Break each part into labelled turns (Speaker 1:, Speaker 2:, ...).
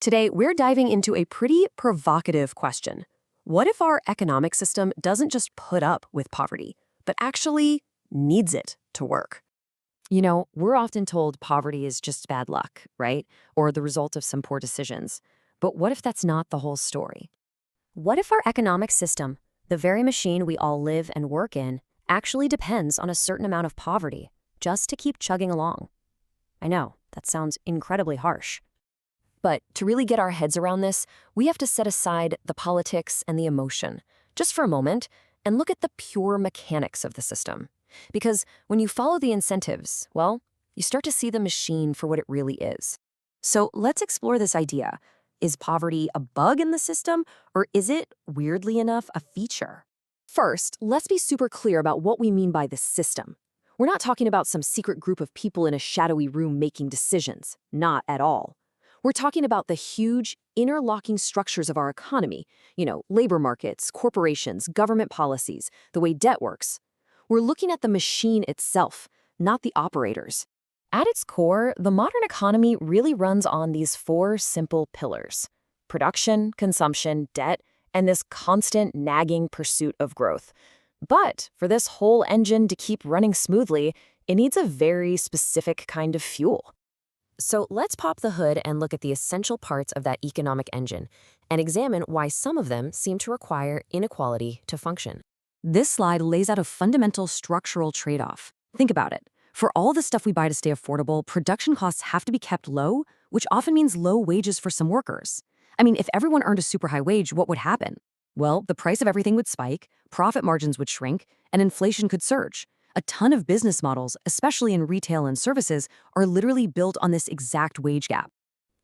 Speaker 1: Today, we're diving into a pretty provocative question. What if our economic system doesn't just put up with poverty, but actually needs it to work?
Speaker 2: We're often told poverty is just bad luck, right? Or the result of some poor decisions. But what if that's not the whole story? What if our economic system, the very machine we all live and work in, actually depends on a certain amount of poverty just to keep chugging along? I know, that sounds incredibly harsh. But to really get our heads around this, we have to set aside the politics and the emotion, just for a moment, and look at the pure mechanics of the system. Because when you follow the incentives, well, you start to see the machine for what it really is. So let's explore this idea. Is poverty a bug in the system, or is it, weirdly enough, a feature? First, let's be super clear about what we mean by the system. We're not talking about some secret group of people in a shadowy room making decisions. Not at all. We're talking about the huge, interlocking structures of our economy. Labor markets, corporations, government policies, the way debt works. We're looking at the machine itself, not the operators. At its core, the modern economy really runs on these four simple pillars: production, consumption, debt, and this constant nagging pursuit of growth. But for this whole engine to keep running smoothly, it needs a very specific kind of fuel. So let's pop the hood and look at the essential parts of that economic engine and examine why some of them seem to require inequality to function.
Speaker 1: This slide lays out a fundamental structural trade-off. Think about it. For all the stuff we buy to stay affordable, production costs have to be kept low, which often means low wages for some workers. If everyone earned a super high wage, what would happen? Well, the price of everything would spike, profit margins would shrink, and inflation could surge. A ton of business models, especially in retail and services, are literally built on this exact wage gap.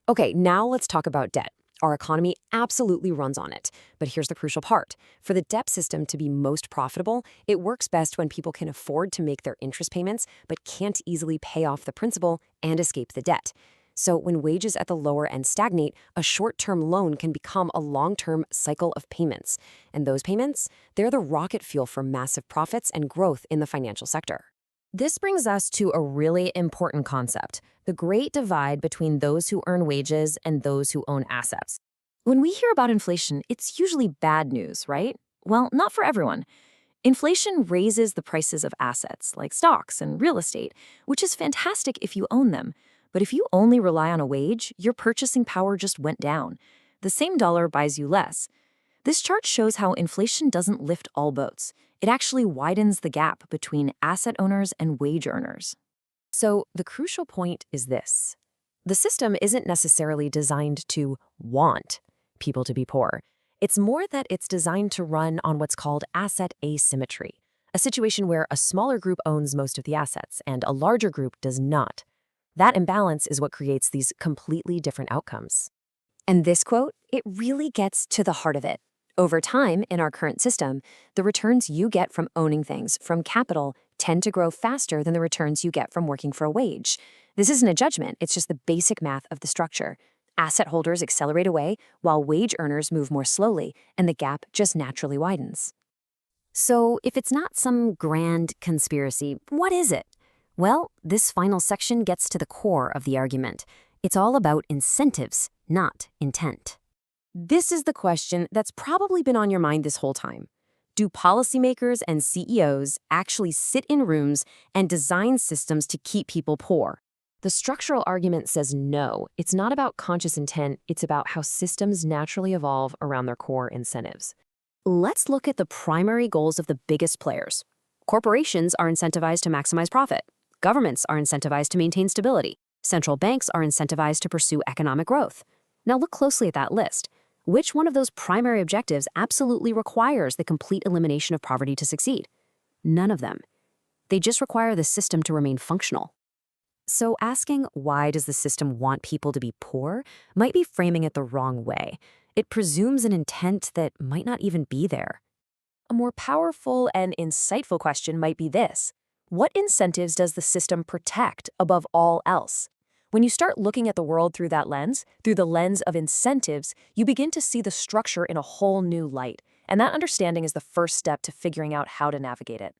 Speaker 2: Okay, now let's talk about debt. Our economy absolutely runs on it. But here's the crucial part. For the debt system to be most profitable, it works best when people can afford to make their interest payments, but can't easily pay off the principal and escape the debt. So when wages at the lower end stagnate, a short-term loan can become a long-term cycle of payments. And those payments, they're the rocket fuel for massive profits and growth in the financial sector. This brings us to a really important concept: the great divide between those who earn wages and those who own assets. When we hear about inflation, it's usually bad news, right? Well, not for everyone. Inflation raises the prices of assets, like stocks and real estate, which is fantastic if you own them. But if you only rely on a wage, your purchasing power just went down. The same dollar buys you less. This chart shows how inflation doesn't lift all boats. It actually widens the gap between asset owners and wage earners. So the crucial point is this: the system isn't necessarily designed to want people to be poor. It's more that it's designed to run on what's called asset asymmetry, a situation where a smaller group owns most of the assets and a larger group does not. That imbalance is what creates these completely different outcomes. And this quote, it really gets to the heart of it. Over time, in our current system, the returns you get from owning things, from capital, tend to grow faster than the returns you get from working for a wage. This isn't a judgment, it's just the basic math of the structure. Asset holders accelerate away, while wage earners move more slowly, and the gap just naturally widens. So if it's not some grand conspiracy, what is it? Well, this final section gets to the core of the argument. It's all about incentives, not intent. This is the question that's probably been on your mind this whole time. Do policymakers and CEOs actually sit in rooms and design systems to keep people poor? The structural argument says no. It's not about conscious intent, it's about how systems naturally evolve around their core incentives. Let's look at the primary goals of the biggest players. Corporations are incentivized to maximize profit. Governments are incentivized to maintain stability. Central banks are incentivized to pursue economic growth. Now look closely at that list. Which one of those primary objectives absolutely requires the complete elimination of poverty to succeed? None of them. They just require the system to remain functional. So asking why does the system want people to be poor might be framing it the wrong way. It presumes an intent that might not even be there. A more powerful and insightful question might be this: what incentives does the system protect above all else? When you start looking at the world through that lens, through the lens of incentives, you begin to see the structure in a whole new light. And that understanding is the first step to figuring out how to navigate it.